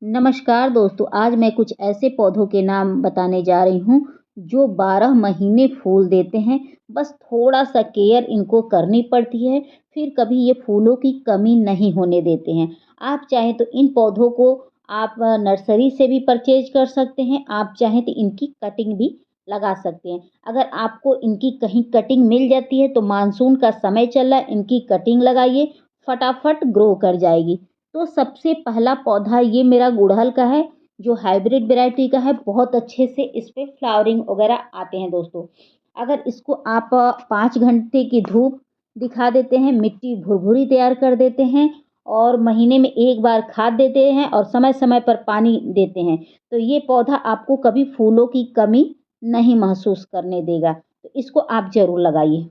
नमस्कार दोस्तों, आज मैं कुछ ऐसे पौधों के नाम बताने जा रही हूँ जो 12 महीने फूल देते हैं। बस थोड़ा-सा केयर इनको करनी पड़ती है, फिर कभी ये फूलों की कमी नहीं होने देते हैं। आप चाहें तो इन पौधों को आप नर्सरी से भी परचेज़ कर सकते हैं, आप चाहें तो इनकी कटिंग भी लगा सकते हैं। अगर आपको इनकी कहीं कटिंग मिल जाती है तो मानसून का समय चल रहा है, इनकी कटिंग लगाइए, फटाफट ग्रो कर जाएगी। तो सबसे पहला पौधा ये मेरा गुड़हल का है, जो हाइब्रिड वैरायटी का है। बहुत अच्छे से इस पे फ्लावरिंग वगैरह आते हैं दोस्तों। अगर इसको आप 5 घंटे की धूप दिखा देते हैं, मिट्टी भुरभुरी तैयार कर देते हैं और महीने में 1 बार खाद देते हैं और समय-समय पर पानी देते हैं, तो ये पौधा आपको कभी फूलों की कमी नहीं महसूस करने देगा। तो इसको आप ज़रूर लगाइए।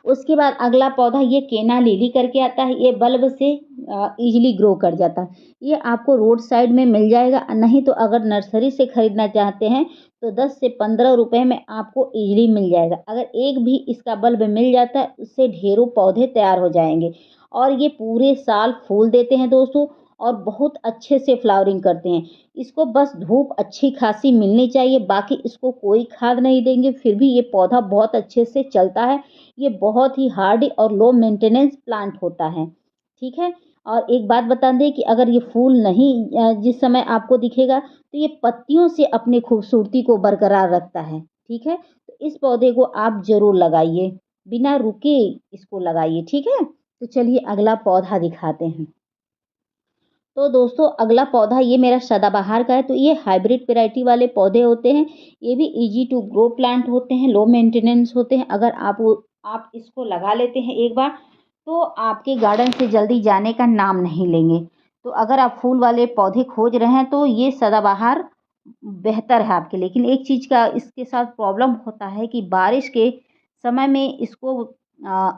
उसके बाद अगला पौधा ये केना लिली करके आता है, ये बल्ब से ईज़िली ग्रो कर जाता है। ये आपको रोड साइड में मिल जाएगा, नहीं तो अगर नर्सरी से खरीदना चाहते हैं तो 10 से 15 रुपए में आपको ईज़िली मिल जाएगा। अगर एक भी इसका बल्ब मिल जाता है, उससे ढेरों पौधे तैयार हो जाएँगे और ये पूरे साल फूल देते हैं दोस्तों और बहुत अच्छे से फ्लावरिंग करते हैं। इसको बस धूप अच्छी खासी मिलनी चाहिए, बाकी इसको कोई खाद नहीं देंगे, फिर भी ये पौधा बहुत अच्छे से चलता है। ये बहुत ही हार्डी और लो मेंटेनेंस प्लांट होता है, ठीक है? और एक बात बता दें कि अगर ये फूल नहीं जिस समय आपको दिखेगा तो ये पत्तियों से अपनी खूबसूरती को बरकरार रखता है, ठीक है? तो इस पौधे को आप ज़रूर लगाइए, बिना रुके इसको लगाइए, ठीक है? तो चलिए अगला पौधा दिखाते हैं। तो दोस्तों अगला पौधा ये मेरा सदाबहार का है, तो ये हाइब्रिड वैरायटी वाले पौधे होते हैं। ये भी ईज़ी टू ग्रो प्लांट होते हैं, लो मेंटेनेंस होते हैं। अगर आप इसको लगा लेते हैं एक बार, तो आपके गार्डन से जल्दी जाने का नाम नहीं लेंगे। तो अगर आप फूल वाले पौधे खोज रहे हैं तो ये सदाबहार बेहतर है आपके लिए। लेकिन एक चीज़ का इसके साथ प्रॉब्लम होता है कि बारिश के समय में इसको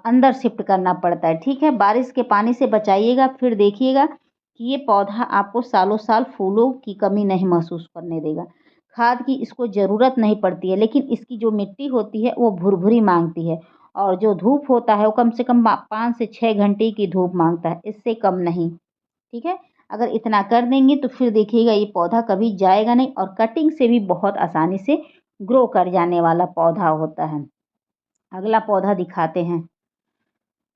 अंदर शिफ्ट करना पड़ता है, ठीक है? बारिश के पानी से बचाइएगा, फिर देखिएगा कि ये पौधा आपको सालों-साल फूलों की कमी नहीं महसूस करने देगा। खाद की इसको ज़रूरत नहीं पड़ती है, लेकिन इसकी जो मिट्टी होती है, वो भुरभुरी माँगती है और जो धूप होता है, वो कम से कम 5 से 6 घंटे की धूप माँगता है, इससे कम नहीं, ठीक है? अगर इतना कर देंगे, तो फिर देखिएगा ये पौधा कभी जाएगा नहीं और कटिंग से भी बहुत आसानी से ग्रो कर जाने वाला पौधा होता है। अगला पौधा दिखाते हैं।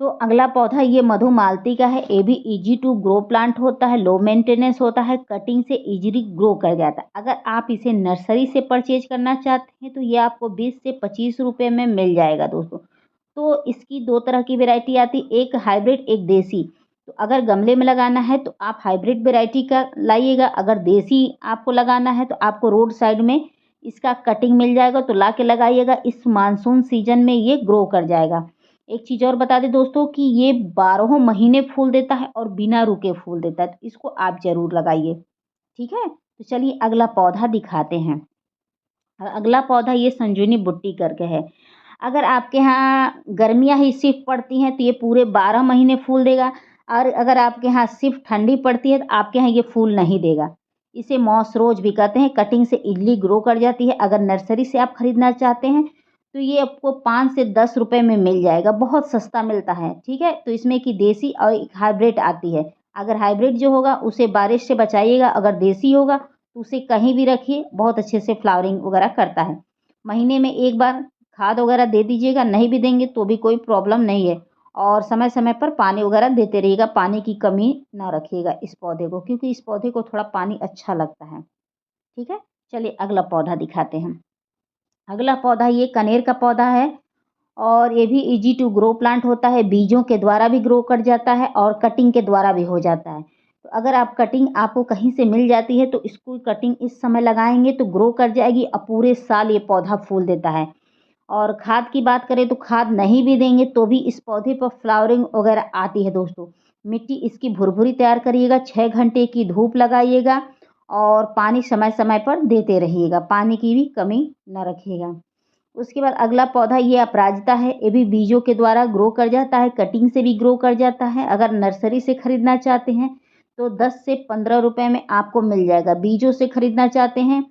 तो अगला पौधा ये मधुमालती का है। ये भी ईज़ी टू ग्रो प्लांट होता है, लो मेंटेनेंस होता है, कटिंग से ईज़िली ग्रो कर जाता है। अगर आप इसे नर्सरी से परचेज़ करना चाहते हैं तो ये आपको 20 से 25 रुपए में मिल जाएगा दोस्तों। तो इसकी 2 तरह की वैरायटी आती है, एक हाइब्रिड, एक देसी। तो अगर गमले में लगाना है तो आप हाइब्रिड वैरायटी का लाइएगा, अगर देसी आपको लगाना है तो आपको रोड साइड में इसका कटिंग मिल जाएगा, तो ला के लगाइएगा। इस मानसून सीज़न में ये ग्रो कर जाएगा। एक चीज़ और बता दें दोस्तों कि ये 12 महीने फूल देता है और बिना रुके फूल देता है, तो इसको आप ज़रूर लगाइए, ठीक है? तो चलिए अगला पौधा दिखाते हैं। अगला पौधा ये संजीवनी बुट्टी करके है। अगर आपके यहाँ गर्मियाँ ही सिर्फ़ पड़ती हैं तो ये पूरे 12 महीने फूल देगा और अगर आपके यहाँ सिर्फ़ ठंडी पड़ती है तो आपके यहाँ ये फूल नहीं देगा। इसे मॉस रोज़ भी कहते हैं, कटिंग से इज़िली ग्रो कर जाती है। अगर नर्सरी से आप खरीदना चाहते हैं तो ये आपको 5 से 10 रुपए में मिल जाएगा, बहुत सस्ता मिलता है, ठीक है? तो इसमें कि देसी और एक हाइब्रिड आती है। अगर हाइब्रिड जो होगा उसे बारिश से बचाइएगा, अगर देसी होगा तो उसे कहीं भी रखिए, बहुत अच्छे से फ्लावरिंग वगैरह करता है। महीने में 1 बार खाद वगैरह दे दीजिएगा, नहीं भी देंगे तो भी कोई प्रॉब्लम नहीं है और समय-समय पर पानी वगैरह देते रहिएगा, पानी की कमी ना रखिएगा इस पौधे को, क्योंकि इस पौधे को थोड़ा पानी अच्छा लगता है, ठीक है? चलिए अगला पौधा दिखाते हैं। अगला पौधा ये कनेर का पौधा है और ये भी ईज़ी टू ग्रो प्लांट होता है, बीजों के द्वारा भी ग्रो कर जाता है और कटिंग के द्वारा भी हो जाता है। तो अगर आप कटिंग आपको कहीं से मिल जाती है तो इसको कटिंग इस समय लगाएँगे तो ग्रो कर जाएगी और पूरे साल ये पौधा फूल देता है। और खाद की बात करें तो खाद नहीं भी देंगे तो भी इस पौधे पर फ्लावरिंग वगैरह आती है दोस्तों। मिट्टी इसकी भुरभुरी तैयार करिएगा, 6 घंटे की धूप लगाइएगा और पानी समय-समय पर देते रहिएगा, पानी की भी कमी ना रखिएगा। उसके बाद अगला पौधा ये अपराजिता है, ये भी बीजों के द्वारा ग्रो कर जाता है, कटिंग से भी ग्रो कर जाता है। अगर नर्सरी से खरीदना चाहते हैं तो 10 से 15 रुपए में आपको मिल जाएगा। बीजों से खरीदना चाहते हैं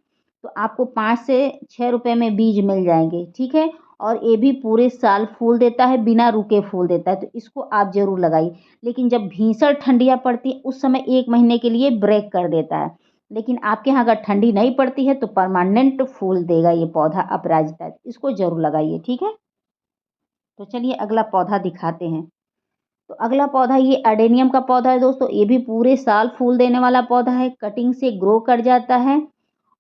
तो आपको 5 से 6 रुपए में बीज मिल जाएँगे, ठीक है? और ये भी पूरे साल फूल देता है, बिना रुके फूल देता है, तो इसको आप ज़रूर लगाइए। लेकिन जब भीषण ठंडियाँ पड़ती हैं उस समय 1 महीने के लिए ब्रेक कर देता है। लेकिन आपके यहाँ अगर ठंडी नहीं पड़ती है तो परमानेंट फूल देगा ये पौधा अपराजिता, इसको ज़रूर लगाइए, ठीक है? तो चलिए अगला पौधा दिखाते हैं। तो अगला पौधा ये एडेनियम का पौधा है दोस्तों, ये भी पूरे साल फूल देने वाला पौधा है, कटिंग से ग्रो कर जाता है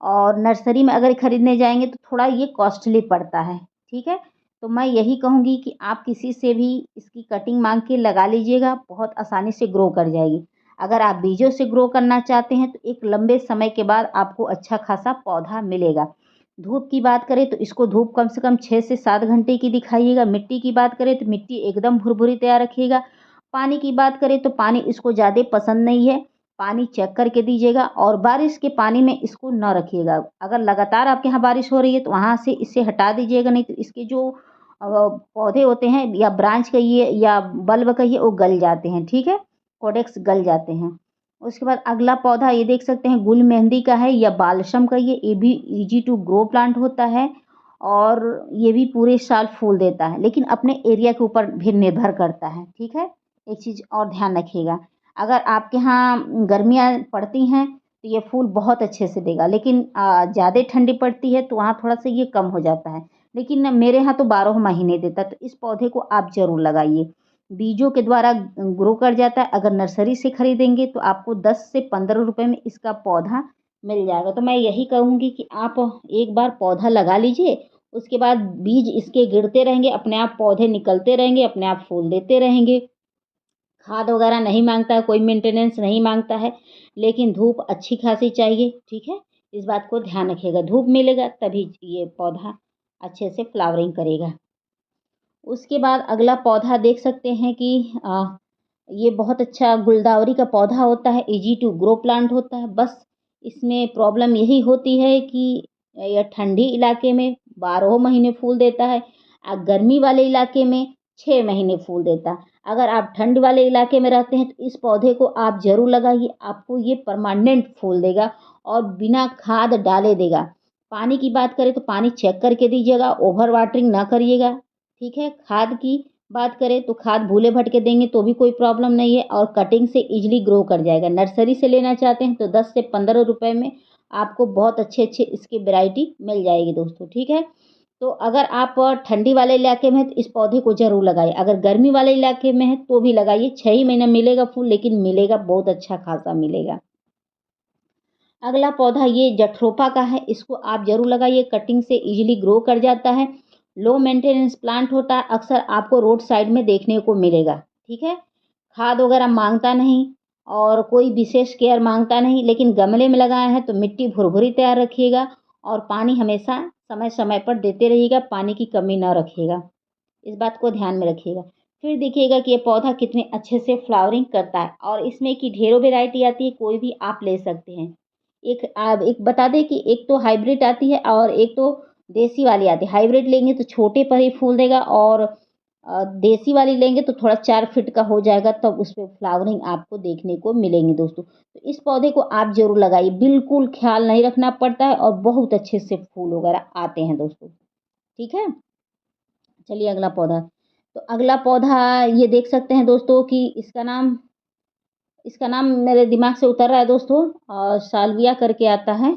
और नर्सरी में अगर खरीदने जाएँगे तो थोड़ा ये कॉस्टली पड़ता है, ठीक है? तो मैं यही कहूँगी कि आप किसी से भी इसकी कटिंग माँग के लगा लीजिएगा, बहुत आसानी से ग्रो कर जाएगी। अगर आप बीजों से ग्रो करना चाहते हैं तो एक लंबे समय के बाद आपको अच्छा खासा पौधा मिलेगा। धूप की बात करें तो इसको धूप कम से कम 6 से 7 घंटे की दिखाइएगा। मिट्टी की बात करें तो मिट्टी एकदम भुरभुरी तैयार रखिएगा। पानी की बात करें तो पानी इसको ज़्यादा पसंद नहीं है, पानी चेक करके दीजिएगा और बारिश के पानी में इसको न रखिएगा। अगर लगातार आपके यहाँ बारिश हो रही है तो वहाँ से इसे हटा दीजिएगा, नहीं तो इसके जो पौधे होते हैं या ब्रांच कहिए या बल्ब कहिए वो गल जाते हैं, ठीक है? कोडेक्स गल जाते हैं। उसके बाद अगला पौधा ये देख सकते हैं गुल मेहंदी का है या बालसम कहिए, ये भी ईज़ी टू ग्रो प्लांट होता है और ये भी पूरे साल फूल देता है, लेकिन अपने एरिया के ऊपर भी निर्भर करता है, ठीक है? एक चीज़ और ध्यान रखिएगा, अगर आपके यहाँ गर्मियाँ पड़ती हैं तो ये फूल बहुत अच्छे से देगा, लेकिन ज़्यादा ठंडी पड़ती है तो वहाँ थोड़ा-सा ये कम हो जाता है। लेकिन मेरे यहाँ तो 12 महीने देता है, तो इस पौधे को आप ज़रूर लगाइए। बीजों के द्वारा ग्रो कर जाता है, अगर नर्सरी से खरीदेंगे तो आपको 10 से 15 रुपए में इसका पौधा मिल जाएगा। तो मैं यही कहूँगी कि आप एक बार पौधा लगा लीजिए, उसके बाद बीज इसके गिरते रहेंगे, अपने आप पौधे निकलते रहेंगे, अपने आप फूल देते रहेंगे। खाद वगैरह नहीं माँगता है, कोई मेंटेनेंस नहीं माँगता है, लेकिन धूप अच्छी खासी चाहिए, ठीक है? इस बात को ध्यान रखिएगा, धूप मिलेगा तभी ये पौधा अच्छे से फ्लावरिंग करेगा। उसके बाद अगला पौधा देख सकते हैं कि ये बहुत अच्छा गुलदावरी का पौधा होता है, ईज़ी टू ग्रो प्लांट होता है। बस इसमें प्रॉब्लम यही होती है कि यह ठंडी इलाके में 12 महीने फूल देता है, गर्मी वाले इलाके में 6 महीने फूल देता है। अगर आप ठंड वाले इलाके में रहते हैं तो इस पौधे को आप ज़रूर लगाइए, आपको ये परमानेंट फूल देगा और बिना खाद डाले देगा। पानी की बात करें तो पानी चेक करके दीजिएगा, ओवर वाटरिंग ना करिएगा, ठीक है? खाद की बात करें तो खाद भूले-भटके देंगे तो भी कोई प्रॉब्लम नहीं है और कटिंग से ईज़िली ग्रो कर जाएगा। नर्सरी से लेना चाहते हैं तो 10 से 15 रुपए में आपको बहुत अच्छे-अच्छे इसकी वैरायटी मिल जाएगी दोस्तों, ठीक है? तो अगर आप ठंडी वाले इलाके में हैं तो इस पौधे को ज़रूर लगाइए। अगर गर्मी वाले इलाके में है तो भी लगाइए, 6 ही महीना मिलेगा फूल, लेकिन मिलेगा बहुत अच्छा खासा मिलेगा। अगला पौधा ये जट्रोफा का है, इसको आप ज़रूर लगाइए, कटिंग से ईज़िली ग्रो कर जाता है। लो मेंटेनेंस प्लांट होता है, अक्सर आपको रोड साइड में देखने को मिलेगा, ठीक है? खाद वगैरह माँगता नहीं और कोई विशेष केयर माँगता नहीं, लेकिन गमले में लगाए हैं तो मिट्टी भुरभुरी तैयार रखिएगा और पानी हमेशा समय-समय पर देते रहिएगा, पानी की कमी ना रखिएगा। इस बात को ध्यान में रखिएगा। फिर देखिएगा कि ये पौधा कितने अच्छे से फ्लावरिंग करता है और इसमें की ढेरों वैरायटी आती है, कोई भी आप ले सकते हैं। एक बता दें कि एक तो हाइब्रिड आती है और एक तो देसी वाली आती है। हाइब्रिड लेंगे तो छोटे पर ही फूल देगा और देसी वाली लेंगे तो थोड़ा 4 फीट का हो जाएगा, तब उसपे फ्लावरिंग आपको देखने को मिलेंगी दोस्तों। तो इस पौधे को आप ज़रूर लगाइए, बिल्कुल ख़्याल नहीं रखना पड़ता है और बहुत अच्छे से फूल वगैरह आते हैं दोस्तों, ठीक है? चलिए अगला पौधा। तो अगला पौधा ये देख सकते हैं दोस्तों कि इसका नाम मेरे दिमाग से उतर रहा है दोस्तों, साल्विया करके आता है।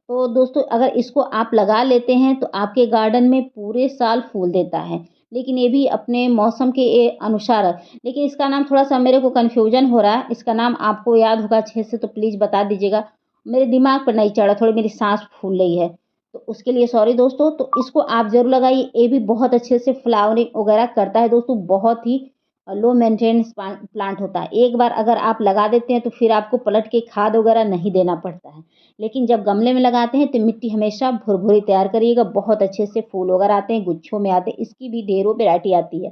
तो दोस्तों अगर इसको आप लगा लेते हैं तो आपके गार्डन में पूरे साल फूल देता है, लेकिन ये भी अपने मौसम के अनुसार है। लेकिन इसका नाम थोड़ा-सा मेरे को कन्फ्यूज़न हो रहा है, इसका नाम आपको याद होगा अच्छे से तो प्लीज़ बता दीजिएगा। मेरे दिमाग पर नहीं चढ़ा, थोड़ी मेरी साँस फूल रही है, तो उसके लिए सॉरी दोस्तों। तो इसको आप ज़रूर लगाइए, ये भी बहुत अच्छे से फ्लावरिंग वगैरह करता है दोस्तों, बहुत ही लो मेंटेनेंस प्लांट होता है। एक बार अगर आप लगा देते हैं तो फिर आपको पलट के खाद वगैरह नहीं देना पड़ता है। लेकिन जब गमले में लगाते हैं तो मिट्टी हमेशा भुरभुरी तैयार करिएगा, बहुत अच्छे से फूल वगैरह आते हैं, गुच्छों में आते हैं, इसकी भी ढेरों वैरायटी आती है।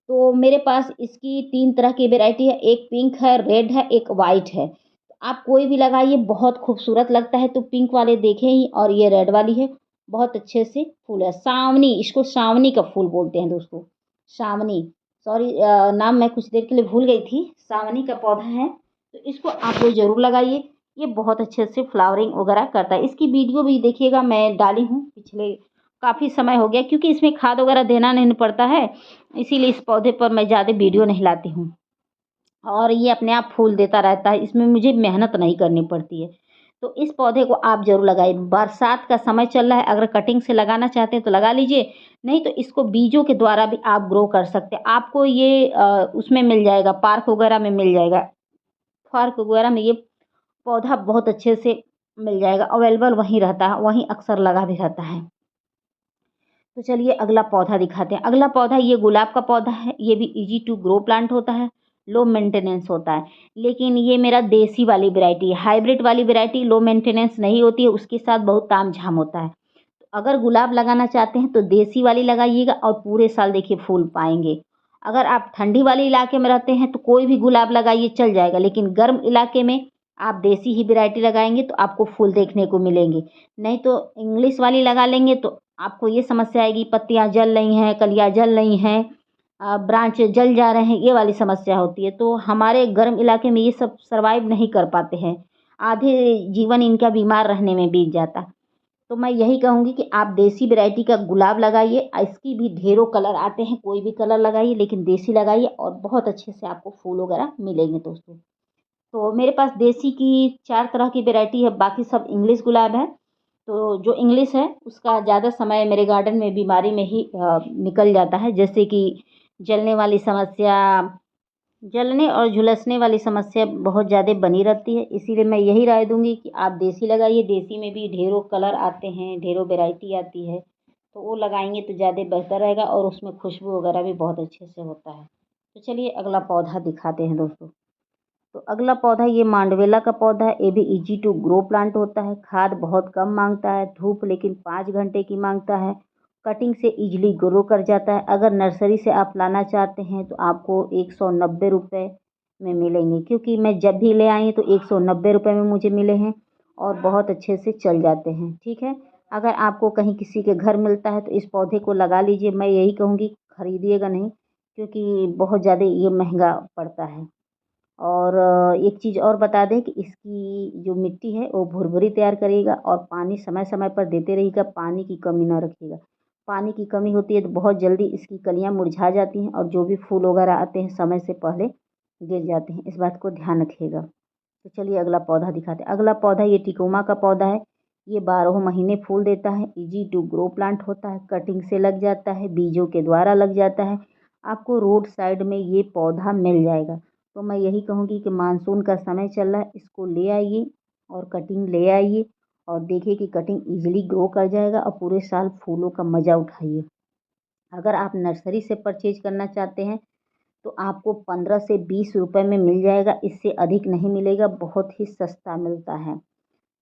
तो मेरे पास इसकी 3 तरह की वैरायटी है, एक पिंक है, रेड है, एक वाइट है। तो आप कोई भी लगाइए, बहुत खूबसूरत लगता है, तो पिंक वाले देखें ही और ये रेड वाली है, बहुत अच्छे से फूल है। सावनी, इसको सावनी का फूल बोलते हैं दोस्तों, सावनी। सॉरी नाम मैं कुछ देर के लिए भूल गई थी, सावनी का पौधा है, तो इसको आप लोग ज़रूर लगाइए। ये बहुत अच्छे से फ्लावरिंग वगैरह करता है। इसकी वीडियो भी देखिएगा, मैं डाली हूँ पिछले काफ़ी समय हो गया क्योंकि इसमें खाद वगैरह देना नहीं पड़ता है, इसीलिए इस पौधे पर मैं ज़्यादा वीडियो नहीं लाती हूँ। और ये अपने आप फूल देता रहता है, इसमें मुझे मेहनत नहीं करनी पड़ती है। तो इस पौधे को आप ज़रूर लगाइए। बरसात का समय चल रहा है, अगर कटिंग से लगाना चाहते हैं तो लगा लीजिए, नहीं तो इसको बीजों के द्वारा भी आप ग्रो कर सकते हैं। आपको ये उसमें मिल जाएगा, पार्क वगैरह में मिल जाएगा। पार्क वगैरह में ये पौधा बहुत अच्छे से मिल जाएगा, अवेलेबल वहीं रहता है, वहीं अक्सर लगा भी रहता है। तो चलिए अगला पौधा दिखाते हैं। अगला पौधा ये गुलाब का पौधा है, ये भी ईज़ी टू ग्रो प्लांट होता है, लो मेंटेनेंस होता है। लेकिन ये मेरा देसी वाली वैरायटी है, हाइब्रिड वाली वैरायटी लो मेंटेनेंस नहीं होती है, उसके साथ बहुत तामझाम होता है। तो अगर गुलाब लगाना चाहते हैं तो देसी वाली लगाइएगा और पूरे साल देखिए फूल पाएँगे। अगर आप ठंडी वाले इलाके में रहते हैं तो कोई भी गुलाब लगाइए चल जाएगा, लेकिन गर्म इलाके में आप देसी ही वैरायटी लगाएँगे तो आपको फूल देखने को मिलेंगे। नहीं तो इंग्लिश वाली लगा लेंगे तो आपको ये समस्या आएगी, पत्तियाँ जल रही हैं, कलियाँ जल रही हैं, ब्रांच जल जा रहे हैं, ये वाली समस्या होती है। तो हमारे गर्म इलाके में ये सब सर्वाइव नहीं कर पाते हैं, आधे जीवन इनका बीमार रहने में बीत जाता। तो मैं यही कहूँगी कि आप देसी वैरायटी का गुलाब लगाइए, इसकी भी ढेरों कलर आते हैं, कोई भी कलर लगाइए लेकिन देसी लगाइए और बहुत अच्छे से आपको फूल वगैरह मिलेंगे दोस्तों। तो मेरे पास देसी की 4 तरह की वैरायटी है, बाकी सब इंग्लिश गुलाब है। तो जो इंग्लिश है उसका ज़्यादा समय मेरे गार्डन में बीमारी में ही निकल जाता है, जैसे कि जलने वाली समस्या, जलने और झुलसने वाली समस्या बहुत ज़्यादा बनी रहती है। इसीलिए मैं यही राय दूँगी कि आप देसी लगाइए, देसी में भी ढेरों कलर आते हैं, ढेरों वैरायटी आती है, तो वो लगाएँगे तो ज़्यादा बेहतर रहेगा और उसमें खुशबू वगैरह भी बहुत अच्छे से होता है। तो चलिए अगला पौधा दिखाते हैं दोस्तों। तो अगला पौधा ये मांडवेला का पौधा है, ये भी इजी टू ग्रो प्लांट होता है, खाद बहुत कम मांगता है, धूप लेकिन 5 घंटे की मांगता है, कटिंग से इजीली ग्रो कर जाता है। अगर नर्सरी से आप लाना चाहते हैं तो आपको 190 रुपये में मिलेंगे, क्योंकि मैं जब भी ले आई तो 190 रुपये में मुझे मिले हैं और बहुत अच्छे से चल जाते हैं। ठीक है, अगर आपको कहीं किसी के घर मिलता है तो इस पौधे को लगा लीजिए, मैं यही कहूँगी खरीदिएगा नहीं, क्योंकि बहुत ज़्यादा ये महंगा पड़ता है। और एक चीज़ और बता दें कि इसकी जो मिट्टी है वो भुरभुरी तैयार करिएगा और पानी समय समय पर देते रहिएगा, पानी की कमी ना रखिएगा। पानी की कमी होती है तो बहुत जल्दी इसकी कलियाँ मुरझा जाती हैं और जो भी फूल वगैरह आते हैं समय से पहले गिर जाते हैं, इस बात को ध्यान रखिएगा। तो चलिए अगला पौधा दिखाते हैं। अगला पौधा ये टिकोमा का पौधा है, ये 12 महीने फूल देता है, इजी टू ग्रो प्लांट होता है, कटिंग से लग जाता है, बीजों के द्वारा लग जाता है, आपको रोड साइड में ये पौधा मिल जाएगा। तो मैं यही कहूँगी कि मानसून का समय चल रहा है, इसको ले आइए और कटिंग ले आइए और देखिए कि कटिंग ईज़िली ग्रो कर जाएगा और पूरे साल फूलों का मज़ा उठाइए। अगर आप नर्सरी से परचेज़ करना चाहते हैं तो आपको 15 से 20 रुपए में मिल जाएगा, इससे अधिक नहीं मिलेगा, बहुत ही सस्ता मिलता है।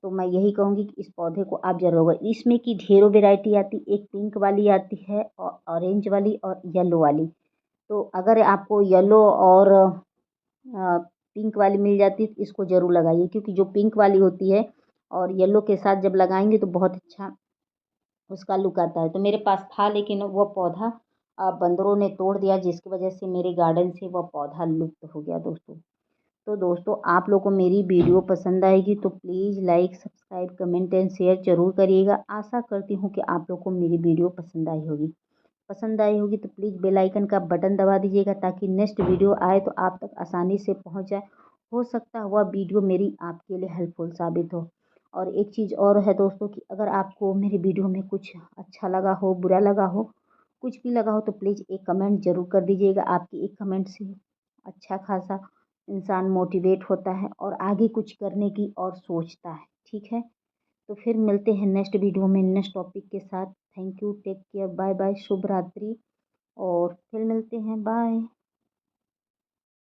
तो मैं यही कहूँगी कि इस पौधे को आप ज़रूर इसमें की ढेरों वैरायटी आती, एक पिंक वाली आती है और ऑरेंज वाली और येलो वाली। तो अगर आपको येलो और पिंक वाली मिल जाती है तो इसको ज़रूर लगाइए, क्योंकि जो पिंक वाली होती है और येलो के साथ जब लगाएँगे तो बहुत अच्छा उसका लुक आता है। तो मेरे पास था लेकिन वो पौधा बंदरों ने तोड़ दिया, जिसकी वजह से मेरे गार्डन से वह पौधा लुप्त हो गया दोस्तों। तो दोस्तों आप लोग को मेरी वीडियो पसंद आएगी तो please like, subscribe, comment and share ज़रूर करिएगा। आशा करती हूँ कि आप लोग को मेरी वीडियो पसंद आई होगी। पसंद आई होगी तो प्लीज़ बेल आइकन का बटन दबा दीजिएगा, ताकि नेक्स्ट वीडियो आए तो आप तक आसानी से पहुंच जाए। हो सकता है वह वीडियो मेरी आपके लिए हेल्पफुल साबित हो। और एक चीज़ और है दोस्तों कि अगर आपको मेरी वीडियो में कुछ अच्छा लगा हो, बुरा लगा हो, कुछ भी लगा हो तो प्लीज़ एक कमेंट ज़रूर कर दीजिएगा। आपकी एक कमेंट से अच्छा खासा इंसान मोटिवेट होता है और आगे कुछ करने की और सोचता है। ठीक है, तो फिर मिलते हैं नेक्स्ट वीडियो में नेक्स्ट टॉपिक के साथ। Thank you, take care, bye bye, शुभ रात्रि और फिर मिलते हैं, बाय।